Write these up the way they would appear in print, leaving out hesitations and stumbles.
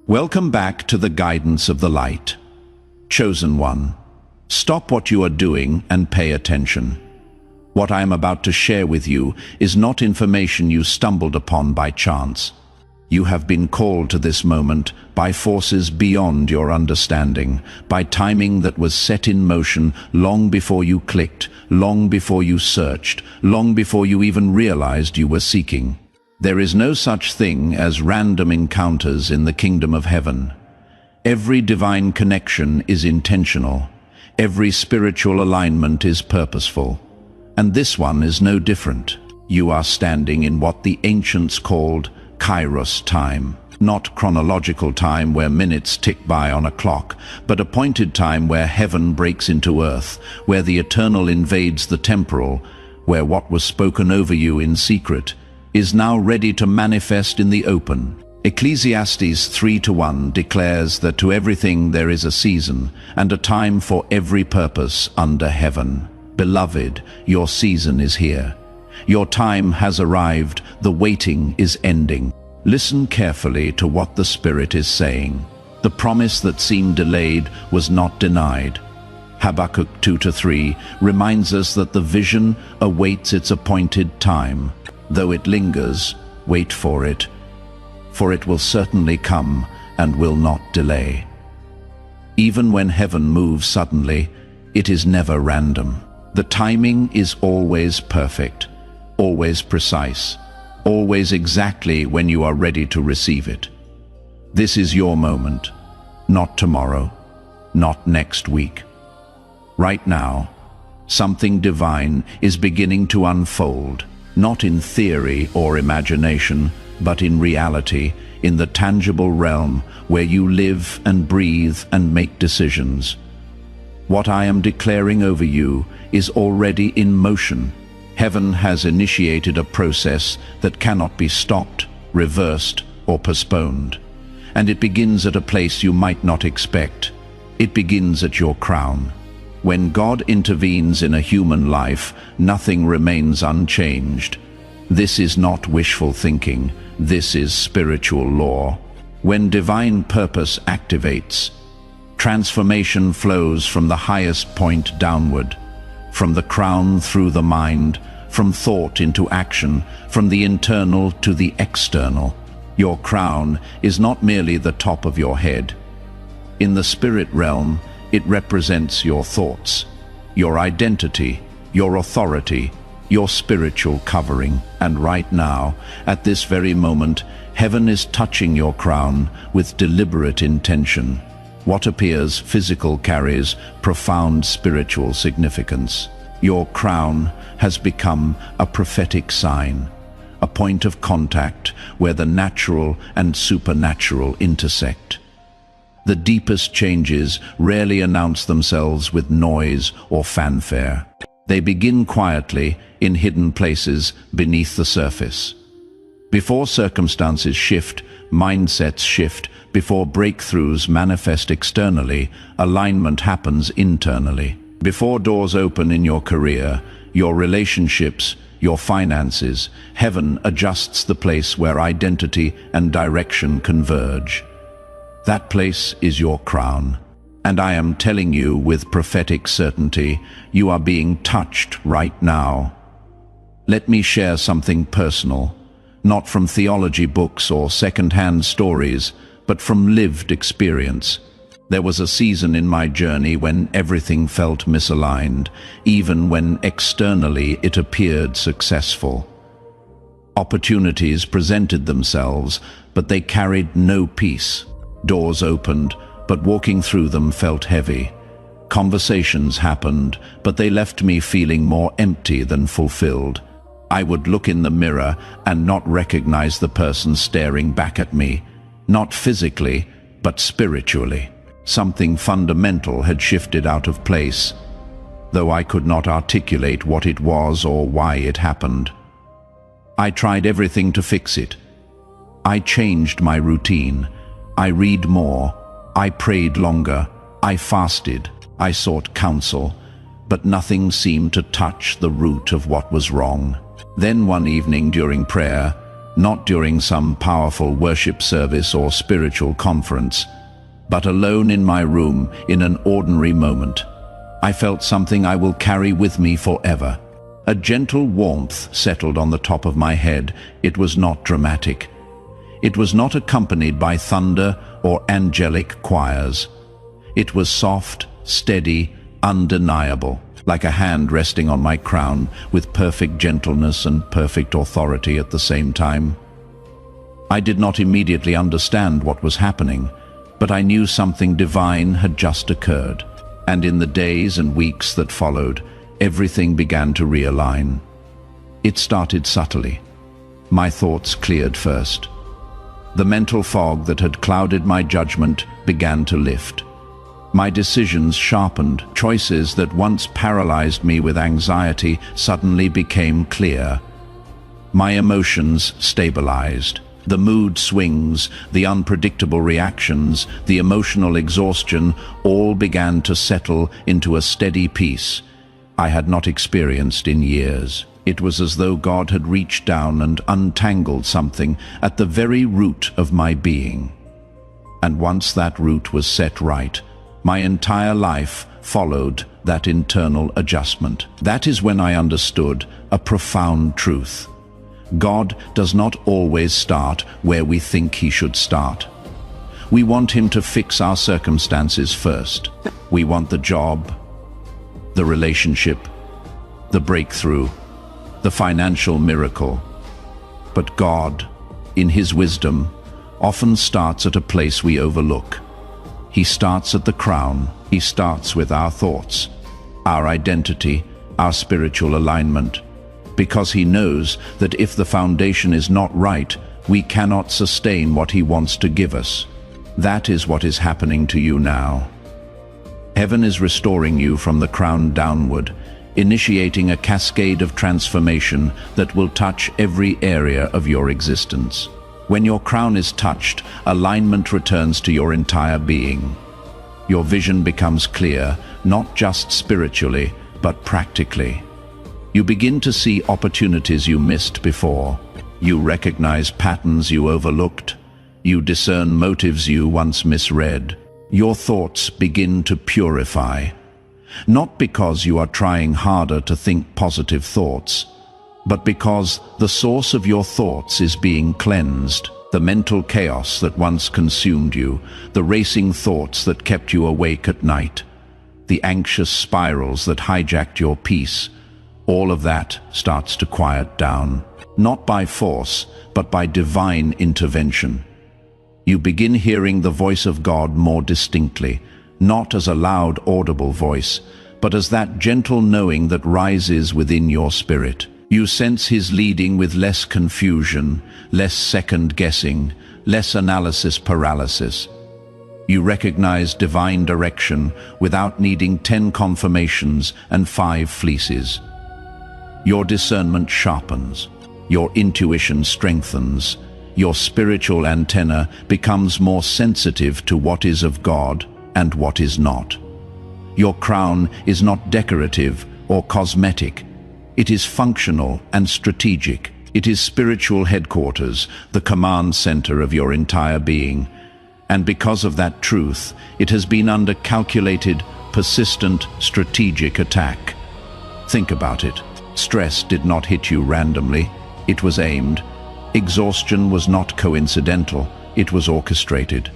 Welcome back to the guidance of the light. Chosen one, stop what you are doing and pay attention. What I am about to share with you is not information you stumbled upon by chance. You have been called to this moment by forces beyond your understanding, by timing that was set in motion long before you clicked, long before you searched, long before you even realized you were seeking. There is no such thing as random encounters in the kingdom of heaven. Every divine connection is intentional. Every spiritual alignment is purposeful. And this one is no different. You are standing in what the ancients called Kairos time. Not chronological time where minutes tick by on a clock, but appointed time where heaven breaks into earth, where the eternal invades the temporal, where what was spoken over you in secret is now ready to manifest in the open. Ecclesiastes 3:1 declares that to everything there is a season and a time for every purpose under heaven. Beloved, your season is here. Your time has arrived. The waiting is ending. Listen carefully to what the Spirit is saying. The promise that seemed delayed was not denied. Habakkuk 2-3 reminds us that the vision awaits its appointed time. Though it lingers, wait for it will certainly come and will not delay. Even when heaven moves suddenly, it is never random. The timing is always perfect, always precise, always exactly when you are ready to receive it. This is your moment, not tomorrow, not next week. Right now, something divine is beginning to unfold, not in theory or imagination, but in reality, in the tangible realm where you live and breathe and make decisions. What I am declaring over you is already in motion. Heaven has initiated a process that cannot be stopped, reversed, or postponed. And it begins at a place you might not expect. It begins at your crown. When God intervenes in a human life, nothing remains unchanged. This is not wishful thinking. This is spiritual law. When divine purpose activates, transformation flows from the highest point downward, from the crown through the mind, from thought into action, from the internal to the external. Your crown is not merely the top of your head. In the spirit realm, it represents your thoughts, your identity, your authority, your spiritual covering. And right now, at this very moment, heaven is touching your crown with deliberate intention. What appears physical carries profound spiritual significance. Your crown has become a prophetic sign, a point of contact where the natural and supernatural intersect. The deepest changes rarely announce themselves with noise or fanfare. They begin quietly in hidden places beneath the surface. Before circumstances shift, mindsets shift. Before breakthroughs manifest externally, alignment happens internally. Before doors open in your career, your relationships, your finances, heaven adjusts the place where identity and direction converge. That place is your crown. And I am telling you with prophetic certainty, you are being touched right now. Let me share something personal, not from theology books or second-hand stories, but from lived experience. There was a season in my journey when everything felt misaligned, even when externally it appeared successful. Opportunities presented themselves, but they carried no peace. Doors opened, but walking through them felt heavy. Conversations happened, but they left me feeling more empty than fulfilled. I would look in the mirror and not recognize the person staring back at me, not physically, but spiritually. Something fundamental had shifted out of place, though I could not articulate what it was or why it happened. I tried everything to fix it. I changed my routine. I read more. I prayed longer. I fasted. I sought counsel, but nothing seemed to touch the root of what was wrong. Then one evening during prayer, not during some powerful worship service or spiritual conference, but alone in my room in an ordinary moment. I felt something I will carry with me forever. A gentle warmth settled on the top of my head. It was not dramatic. It was not accompanied by thunder or angelic choirs. It was soft, steady, undeniable, like a hand resting on my crown with perfect gentleness and perfect authority at the same time. I did not immediately understand what was happening, but I knew something divine had just occurred, and in the days and weeks that followed, everything began to realign. It started subtly. My thoughts cleared first. The mental fog that had clouded my judgment began to lift. My decisions sharpened. Choices that once paralyzed me with anxiety suddenly became clear. My emotions stabilized. The mood swings, the unpredictable reactions, the emotional exhaustion, all began to settle into a steady peace I had not experienced in years. It was as though God had reached down and untangled something at the very root of my being. And once that root was set right, my entire life followed that internal adjustment. That is when I understood a profound truth. God does not always start where we think he should start. We want him to fix our circumstances first. We want the job, the relationship, the breakthrough, the financial miracle. But God, in his wisdom, often starts at a place we overlook. He starts at the crown. He starts with our thoughts, our identity, our spiritual alignment, because he knows that if the foundation is not right, we cannot sustain what he wants to give us. That is what is happening to you now. Heaven is restoring you from the crown downward, initiating a cascade of transformation that will touch every area of your existence. When your crown is touched, alignment returns to your entire being. Your vision becomes clear, not just spiritually, but practically. You begin to see opportunities you missed before. You recognize patterns you overlooked. You discern motives you once misread. Your thoughts begin to purify. Not because you are trying harder to think positive thoughts, but because the source of your thoughts is being cleansed. The mental chaos that once consumed you, the racing thoughts that kept you awake at night, the anxious spirals that hijacked your peace, all of that starts to quiet down, not by force, but by divine intervention. You begin hearing the voice of God more distinctly, not as a loud, audible voice, but as that gentle knowing that rises within your spirit. You sense his leading with less confusion, less second-guessing, less analysis paralysis. You recognize divine direction without needing 10 confirmations and 5 fleeces. Your discernment sharpens, your intuition strengthens, your spiritual antenna becomes more sensitive to what is of God and what is not. Your crown is not decorative or cosmetic. It is functional and strategic. It is spiritual headquarters, the command center of your entire being. And because of that truth, it has been under calculated, persistent, strategic attack. Think about it. Stress did not hit you randomly. It was aimed. Exhaustion was not coincidental. It was orchestrated.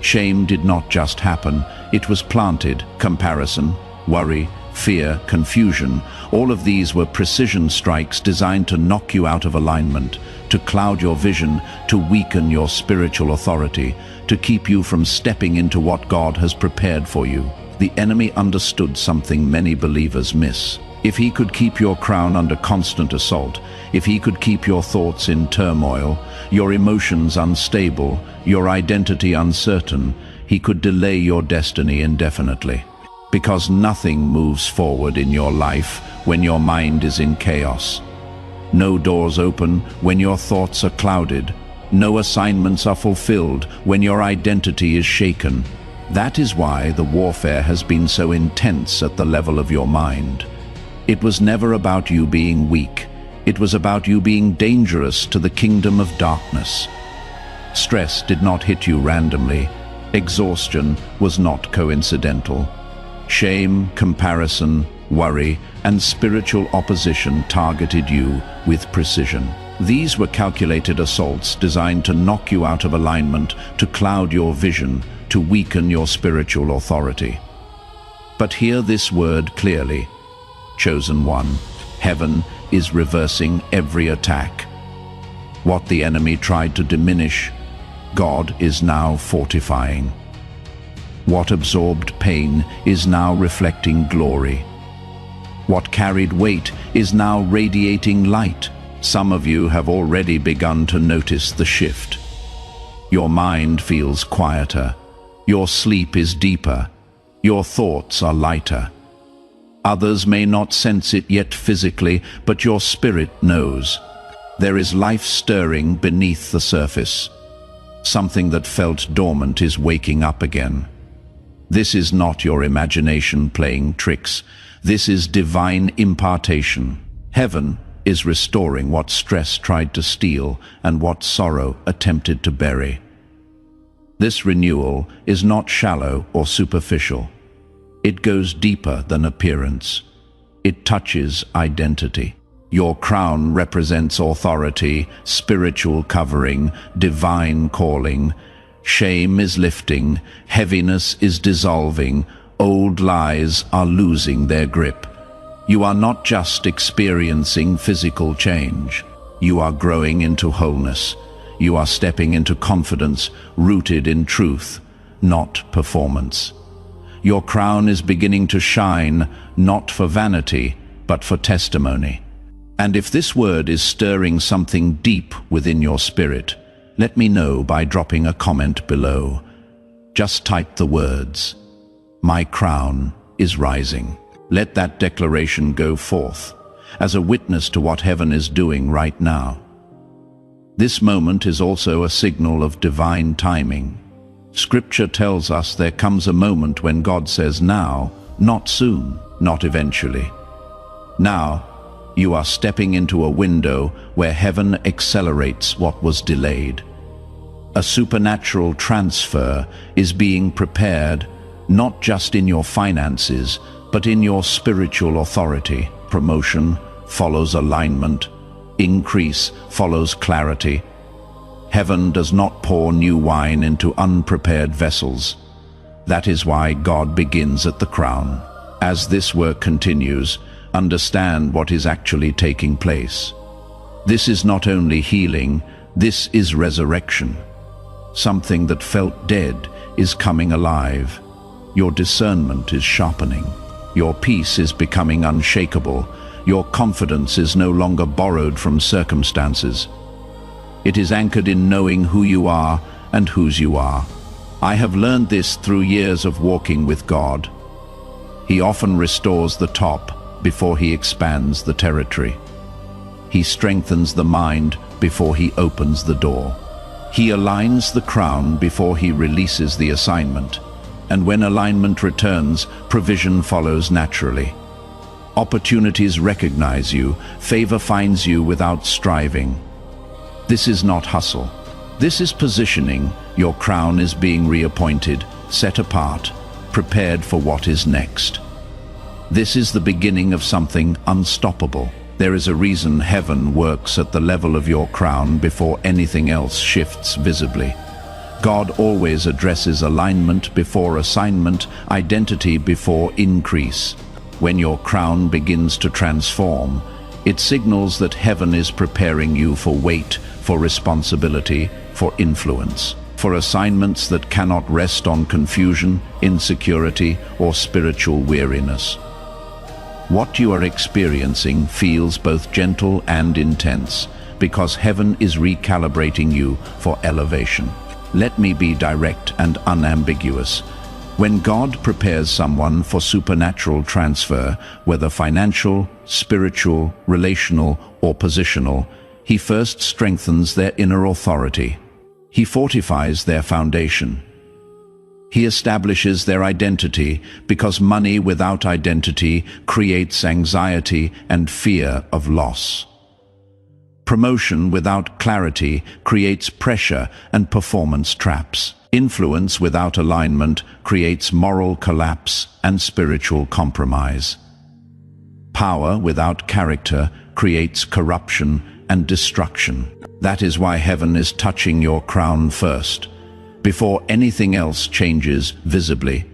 Shame did not just happen. It was planted. Comparison, worry, fear, confusion, all of these were precision strikes designed to knock you out of alignment, to cloud your vision, to weaken your spiritual authority, to keep you from stepping into what God has prepared for you. The enemy understood something many believers miss. If he could keep your crown under constant assault, if he could keep your thoughts in turmoil, your emotions unstable, your identity uncertain, he could delay your destiny indefinitely. Because nothing moves forward in your life when your mind is in chaos. No doors open when your thoughts are clouded. No assignments are fulfilled when your identity is shaken. That is why the warfare has been so intense at the level of your mind. It was never about you being weak. It was about you being dangerous to the kingdom of darkness. Stress did not hit you randomly. Exhaustion was not coincidental. Shame, comparison, worry, and spiritual opposition targeted you with precision. These were calculated assaults designed to knock you out of alignment, to cloud your vision, to weaken your spiritual authority. But hear this word clearly, chosen one. Heaven is reversing every attack. What the enemy tried to diminish, God is now fortifying. What absorbed pain is now reflecting glory. What carried weight is now radiating light. Some of you have already begun to notice the shift. Your mind feels quieter. Your sleep is deeper. Your thoughts are lighter. Others may not sense it yet physically, but your spirit knows. There is life stirring beneath the surface. Something that felt dormant is waking up again. This is not your imagination playing tricks. This is divine impartation. Heaven is restoring what stress tried to steal and what sorrow attempted to bury. This renewal is not shallow or superficial. It goes deeper than appearance. It touches identity. Your crown represents authority, spiritual covering, divine calling. Shame is lifting, heaviness is dissolving, old lies are losing their grip. You are not just experiencing physical change. You are growing into wholeness. You are stepping into confidence rooted in truth, not performance. Your crown is beginning to shine, not for vanity, but for testimony. And if this word is stirring something deep within your spirit, let me know by dropping a comment below. Just type the words, "My crown is rising." Let that declaration go forth as a witness to what heaven is doing right now. This moment is also a signal of divine timing. Scripture tells us there comes a moment when God says now, not soon, not eventually. Now, you are stepping into a window where heaven accelerates what was delayed. A supernatural transfer is being prepared, not just in your finances, but in your spiritual authority. Promotion follows alignment. Increase follows clarity. Heaven does not pour new wine into unprepared vessels. That is why God begins at the crown. As this work continues, understand what is actually taking place. This is not only healing, this is resurrection. Something that felt dead is coming alive. Your discernment is sharpening. Your peace is becoming unshakable. Your confidence is no longer borrowed from circumstances. It is anchored in knowing who you are and whose you are. I have learned this through years of walking with God. He often restores the top before he expands the territory. He strengthens the mind before he opens the door. He aligns the crown before he releases the assignment. And when alignment returns, provision follows naturally. Opportunities recognize you, favor finds you without striving. This is not hustle. This is positioning. Your crown is being reappointed, set apart, prepared for what is next. This is the beginning of something unstoppable. There is a reason heaven works at the level of your crown before anything else shifts visibly. God always addresses alignment before assignment, identity before increase. When your crown begins to transform, it signals that heaven is preparing you for weight, for responsibility, for influence, for assignments that cannot rest on confusion, insecurity, or spiritual weariness. What you are experiencing feels both gentle and intense, because heaven is recalibrating you for elevation. Let me be direct and unambiguous. When God prepares someone for supernatural transfer, whether financial, spiritual, relational, or positional, He first strengthens their inner authority. He fortifies their foundation. He establishes their identity, because money without identity creates anxiety and fear of loss. Promotion without clarity creates pressure and performance traps. Influence without alignment creates moral collapse and spiritual compromise. Power without character creates corruption and destruction. That is why heaven is touching your crown first, before anything else changes visibly.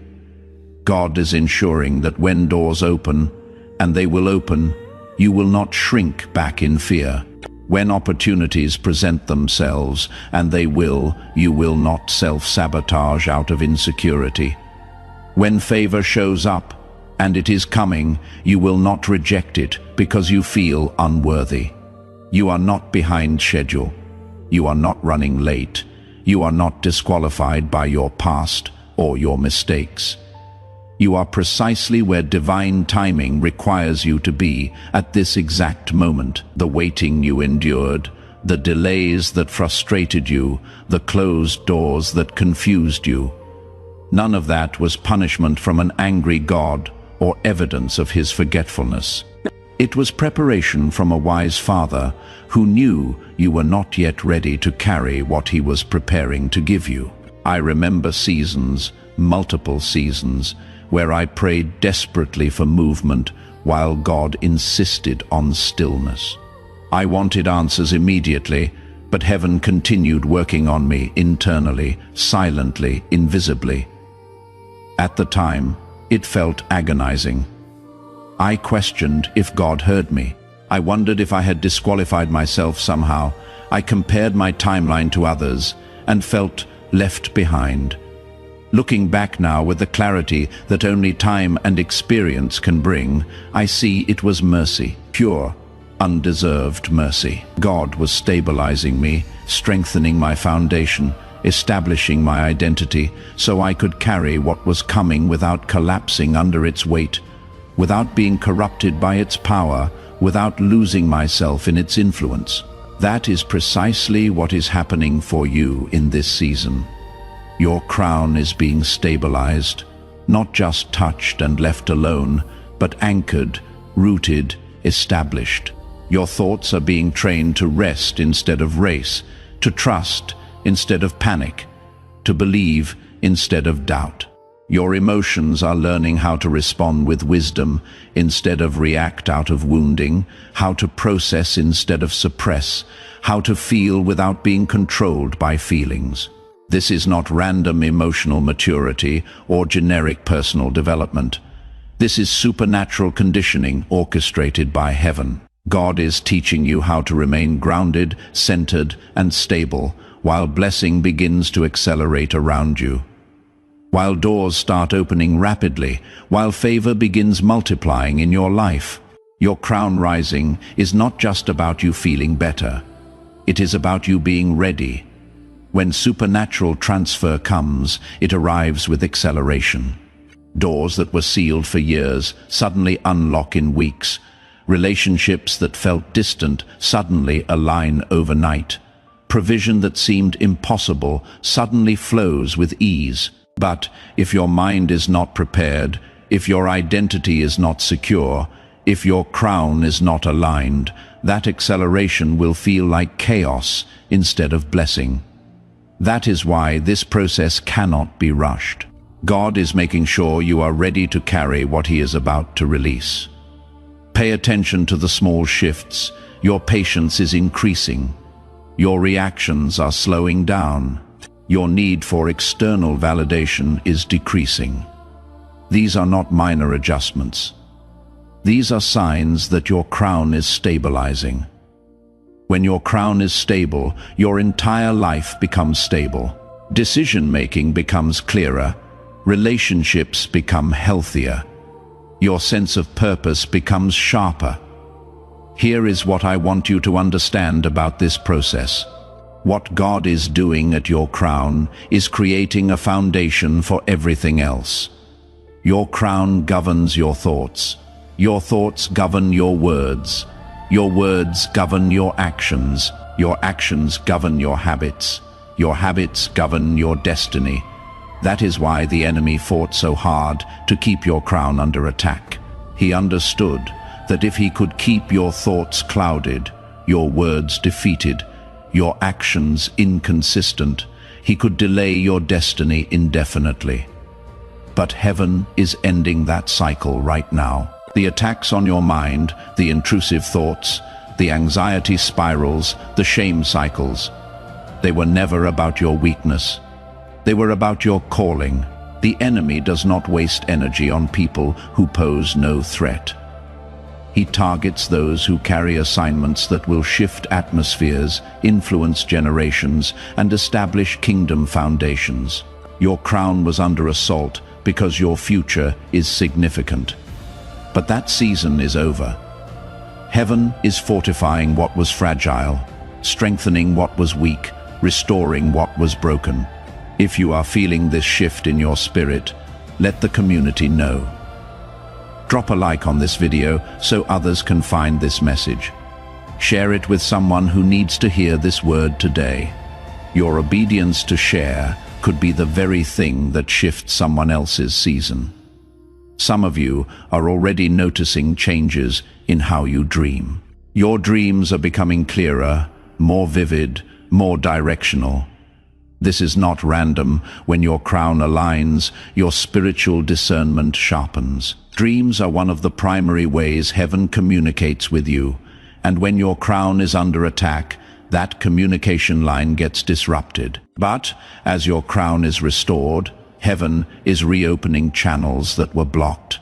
God is ensuring that when doors open, and they will open, you will not shrink back in fear. When opportunities present themselves, and they will, you will not self-sabotage out of insecurity. When favor shows up, and it is coming, you will not reject it because you feel unworthy. You are not behind schedule. You are not running late. You are not disqualified by your past or your mistakes. You are precisely where divine timing requires you to be at this exact moment. The waiting you endured, the delays that frustrated you, the closed doors that confused you. None of that was punishment from an angry God or evidence of his forgetfulness. It was preparation from a wise father who knew you were not yet ready to carry what he was preparing to give you. I remember seasons, multiple seasons, where I prayed desperately for movement while God insisted on stillness. I wanted answers immediately, but heaven continued working on me internally, silently, invisibly. At the time, it felt agonizing. I questioned if God heard me. I wondered if I had disqualified myself somehow. I compared my timeline to others and felt left behind. Looking back now with the clarity that only time and experience can bring, I see it was mercy, pure, undeserved mercy. God was stabilizing me, strengthening my foundation, establishing my identity, so I could carry what was coming without collapsing under its weight, without being corrupted by its power, without losing myself in its influence. That is precisely what is happening for you in this season. Your crown is being stabilized, not just touched and left alone, but anchored, rooted, established. Your thoughts are being trained to rest instead of race, to trust instead of panic, to believe instead of doubt. Your emotions are learning how to respond with wisdom instead of react out of wounding, how to process instead of suppress, how to feel without being controlled by feelings. This is not random emotional maturity or generic personal development. This is supernatural conditioning orchestrated by heaven. God is teaching you how to remain grounded, centered, and stable, while blessing begins to accelerate around you. While doors start opening rapidly, while favor begins multiplying in your life. Your crown rising is not just about you feeling better. It is about you being ready. When supernatural transfer comes, it arrives with acceleration. Doors that were sealed for years suddenly unlock in weeks. Relationships that felt distant suddenly align overnight. Provision that seemed impossible suddenly flows with ease. But if your mind is not prepared, if your identity is not secure, if your crown is not aligned, that acceleration will feel like chaos instead of blessing. That is why this process cannot be rushed. God is making sure you are ready to carry what He is about to release. Pay attention to the small shifts. Your patience is increasing. Your reactions are slowing down. Your need for external validation is decreasing. These are not minor adjustments. These are signs that your crown is stabilizing. When your crown is stable, your entire life becomes stable. Decision-making becomes clearer. Relationships become healthier. Your sense of purpose becomes sharper. Here is what I want you to understand about this process. What God is doing at your crown is creating a foundation for everything else. Your crown governs your thoughts. Your thoughts govern your words. Your words govern your actions. Your actions govern your habits. Your habits govern your destiny. That is why the enemy fought so hard to keep your crown under attack. He understood that if he could keep your thoughts clouded, your words defeated, your actions inconsistent. He could delay your destiny indefinitely. But heaven is ending that cycle right now. The attacks on your mind, the intrusive thoughts, the anxiety spirals, the shame cycles, they were never about your weakness. They were about your calling. The enemy does not waste energy on people who pose no threat. He targets those who carry assignments that will shift atmospheres, influence generations, and establish kingdom foundations. Your crown was under assault because your future is significant. But that season is over. Heaven is fortifying what was fragile, strengthening what was weak, restoring what was broken. If you are feeling this shift in your spirit, let the community know. Drop a like on this video so others can find this message. Share it with someone who needs to hear this word today. Your obedience to share could be the very thing that shifts someone else's season. Some of you are already noticing changes in how you dream. Your dreams are becoming clearer, more vivid, more directional. This is not random. When your crown aligns, your spiritual discernment sharpens. Dreams are one of the primary ways heaven communicates with you, and when your crown is under attack, that communication line gets disrupted. But as your crown is restored, heaven is reopening channels that were blocked.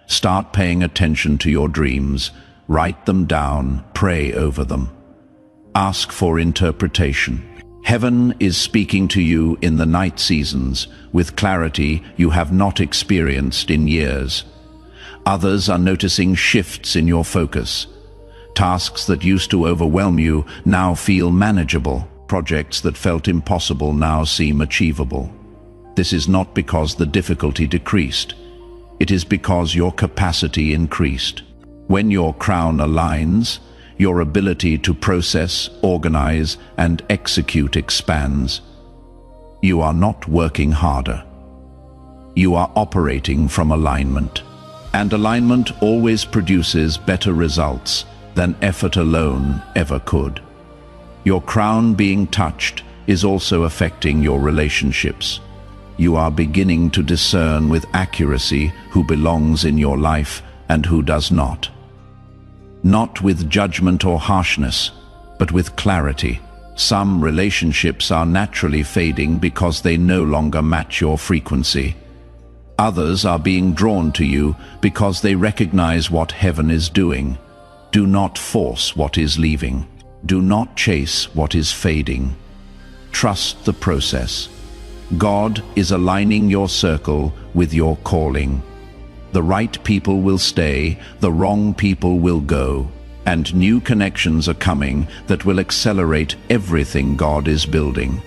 Start paying attention to your dreams. Write them down, pray over them. Ask for interpretation. Heaven is speaking to you in the night seasons with clarity you have not experienced in years. Others are noticing shifts in your focus. Tasks that used to overwhelm you now feel manageable. Projects that felt impossible now seem achievable. This is not because the difficulty decreased. It is because your capacity increased. When your crown aligns, your ability to process, organize, and execute expands. You are not working harder. You are operating from alignment. And alignment always produces better results than effort alone ever could. Your crown being touched is also affecting your relationships. You are beginning to discern with accuracy who belongs in your life and who does not. Not with judgment or harshness, but with clarity. Some relationships are naturally fading because they no longer match your frequency. Others are being drawn to you because they recognize what heaven is doing. Do not force what is leaving. Do not chase what is fading. Trust the process. God is aligning your circle with your calling. The right people will stay, the wrong people will go, and new connections are coming that will accelerate everything God is building.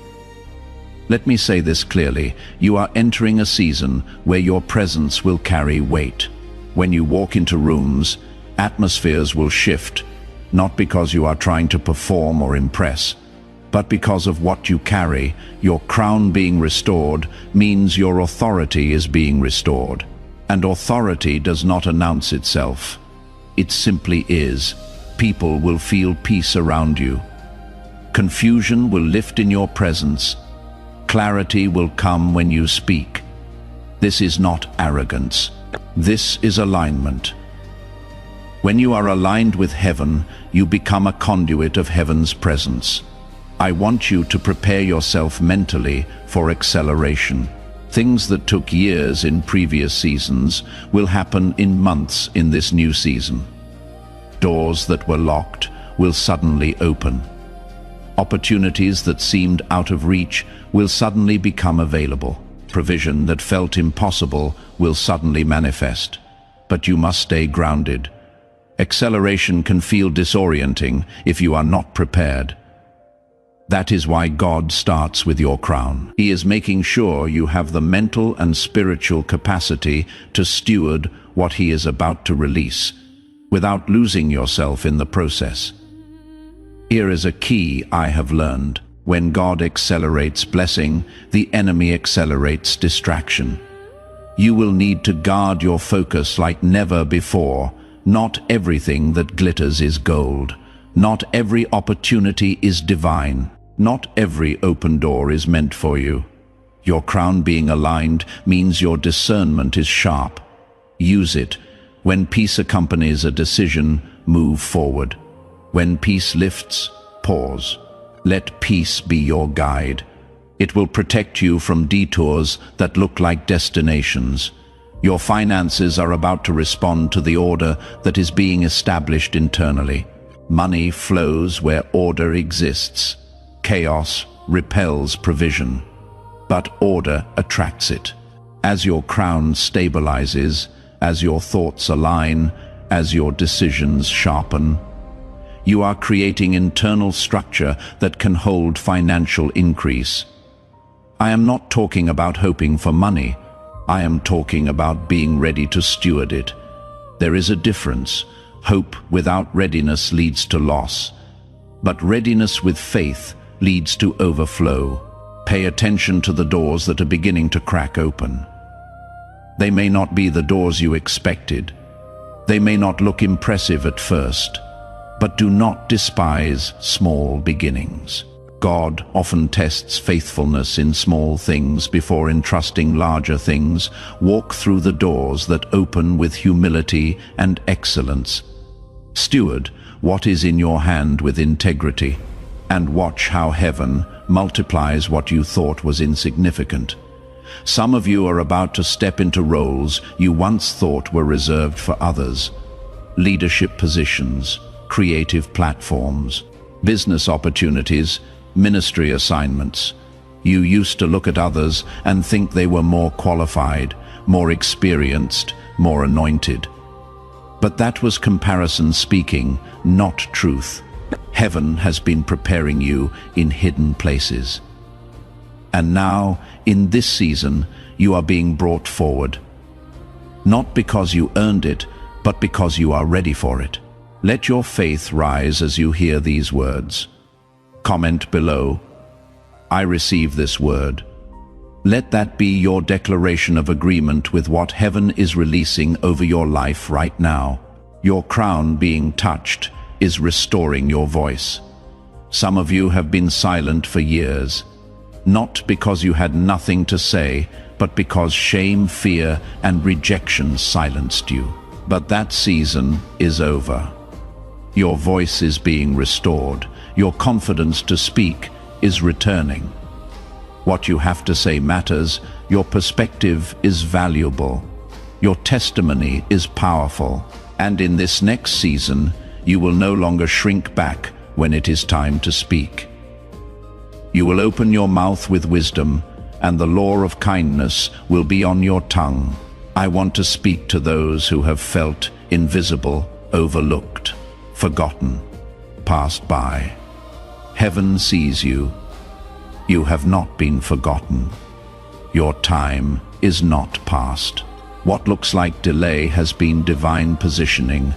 Let me say this clearly, you are entering a season where your presence will carry weight. When you walk into rooms, atmospheres will shift, not because you are trying to perform or impress, but because of what you carry. Your crown being restored means your authority is being restored. And authority does not announce itself. It simply is. People will feel peace around you. Confusion will lift in your presence. Clarity will come when you speak. This is not arrogance. This is alignment. When you are aligned with heaven, you become a conduit of heaven's presence. I want you to prepare yourself mentally for acceleration. Things that took years in previous seasons will happen in months in this new season. Doors that were locked will suddenly open. Opportunities that seemed out of reach will suddenly become available. Provision that felt impossible will suddenly manifest. But you must stay grounded. Acceleration can feel disorienting if you are not prepared. That is why God starts with your crown. He is making sure you have the mental and spiritual capacity to steward what He is about to release, without losing yourself in the process. Here is a key I have learned. When God accelerates blessing, the enemy accelerates distraction. You will need to guard your focus like never before. Not everything that glitters is gold. Not every opportunity is divine. Not every open door is meant for you. Your crown being aligned means your discernment is sharp. Use it. When peace accompanies a decision, move forward. When peace lifts, pause. Let peace be your guide. It will protect you from detours that look like destinations. Your finances are about to respond to the order that is being established internally. Money flows where order exists. Chaos repels provision, but order attracts it. As your crown stabilizes, as your thoughts align, as your decisions sharpen, you are creating internal structure that can hold financial increase. I am not talking about hoping for money. I am talking about being ready to steward it. There is a difference. Hope without readiness leads to loss, but readiness with faith leads to overflow. Pay attention to the doors that are beginning to crack open. They may not be the doors you expected. They may not look impressive at first, but do not despise small beginnings. God often tests faithfulness in small things before entrusting larger things. Walk through the doors that open with humility and excellence. Steward what is in your hand with integrity, and watch how heaven multiplies what you thought was insignificant. Some of you are about to step into roles you once thought were reserved for others. Leadership positions, creative platforms, business opportunities, ministry assignments. You used to look at others and think they were more qualified, more experienced, more anointed. But that was comparison speaking, not truth. Heaven has been preparing you in hidden places. And now, in this season, you are being brought forward. Not because you earned it, but because you are ready for it. Let your faith rise as you hear these words. Comment below, I receive this word. Let that be your declaration of agreement with what heaven is releasing over your life right now. Your crown being touched is restoring your voice. Some of you have been silent for years, not because you had nothing to say, but because shame, fear, and rejection silenced you. But that season is over. Your voice is being restored. Your confidence to speak is returning. What you have to say matters. Your perspective is valuable. Your testimony is powerful. And in this next season, you will no longer shrink back when it is time to speak. You will open your mouth with wisdom, and the law of kindness will be on your tongue. I want to speak to those who have felt invisible, overlooked, forgotten, passed by. Heaven sees you. You have not been forgotten. Your time is not past. What looks like delay has been divine positioning.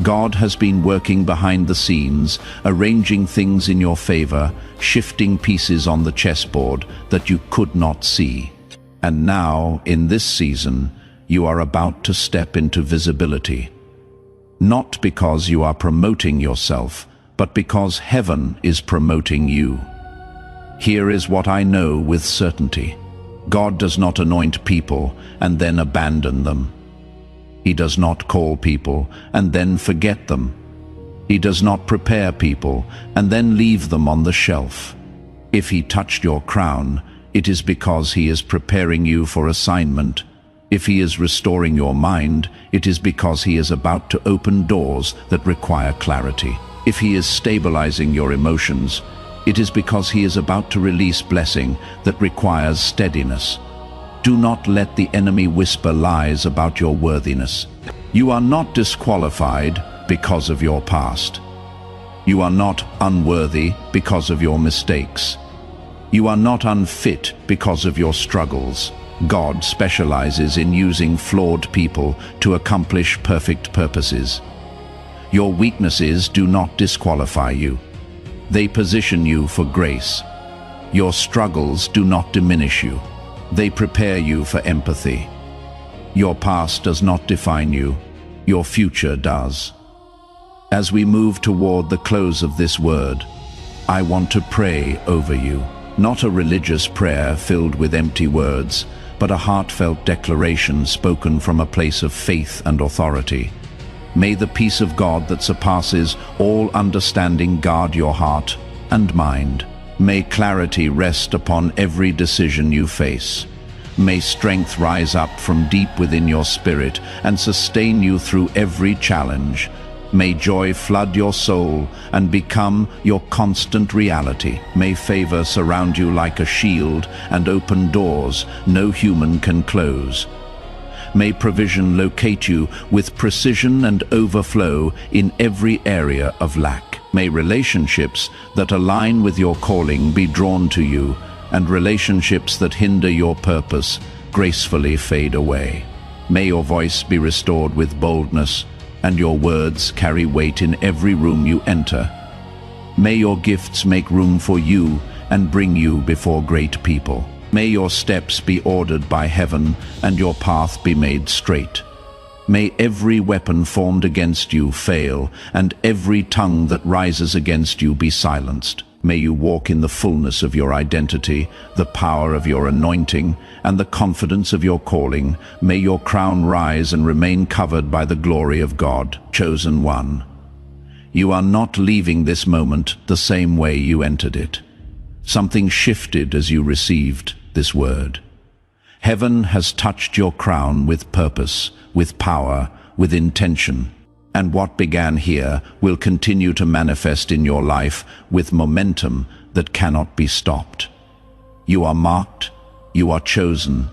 God has been working behind the scenes, arranging things in your favor, shifting pieces on the chessboard that you could not see. And now, in this season, you are about to step into visibility. Not because you are promoting yourself, but because heaven is promoting you. Here is what I know with certainty. God does not anoint people and then abandon them. He does not call people and then forget them. He does not prepare people and then leave them on the shelf. If he touched your crown, it is because he is preparing you for assignment. If he is restoring your mind, it is because he is about to open doors that require clarity. If he is stabilizing your emotions, it is because he is about to release blessing that requires steadiness. Do not let the enemy whisper lies about your worthiness. You are not disqualified because of your past. You are not unworthy because of your mistakes. You are not unfit because of your struggles. God specializes in using flawed people to accomplish perfect purposes. Your weaknesses do not disqualify you. They position you for grace. Your struggles do not diminish you. They prepare you for empathy. Your past does not define you. Your future does. As we move toward the close of this word, I want to pray over you. Not a religious prayer filled with empty words, but a heartfelt declaration spoken from a place of faith and authority. May the peace of God that surpasses all understanding guard your heart and mind. May clarity rest upon every decision you face. May strength rise up from deep within your spirit and sustain you through every challenge. May joy flood your soul and become your constant reality. May favor surround you like a shield and open doors no human can close. May provision locate you with precision and overflow in every area of lack. May relationships that align with your calling be drawn to you, and relationships that hinder your purpose gracefully fade away. May your voice be restored with boldness, and your words carry weight in every room you enter. May your gifts make room for you and bring you before great people. May your steps be ordered by heaven and your path be made straight. May every weapon formed against you fail, and every tongue that rises against you be silenced. May you walk in the fullness of your identity, the power of your anointing, and the confidence of your calling. May your crown rise and remain covered by the glory of God, chosen one. You are not leaving this moment the same way you entered it. Something shifted as you received this word. Heaven has touched your crown with purpose, with power, with intention. And what began here will continue to manifest in your life with momentum that cannot be stopped. You are marked, you are chosen,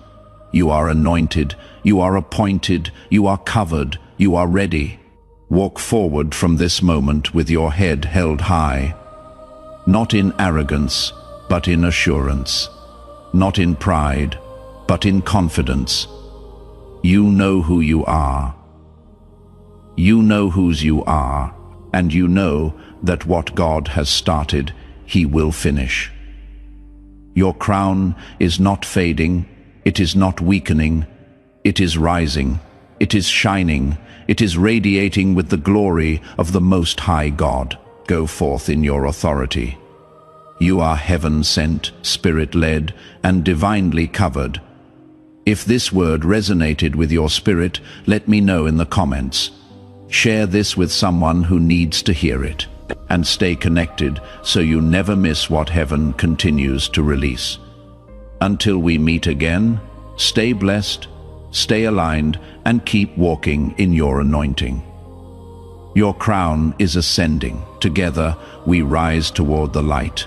you are anointed, you are appointed, you are covered, you are ready. Walk forward from this moment with your head held high, not in arrogance, but in assurance, not in pride, but in confidence. You know who you are. You know whose you are, and you know that what God has started, He will finish. Your crown is not fading, it is not weakening, it is rising, it is shining, it is radiating with the glory of the Most High God. Go forth in your authority. You are heaven-sent, spirit-led, and divinely covered. If this word resonated with your spirit, let me know in the comments. Share this with someone who needs to hear it, and stay connected so you never miss what heaven continues to release. Until we meet again, stay blessed, stay aligned, and keep walking in your anointing. Your crown is ascending. Together, we rise toward the light.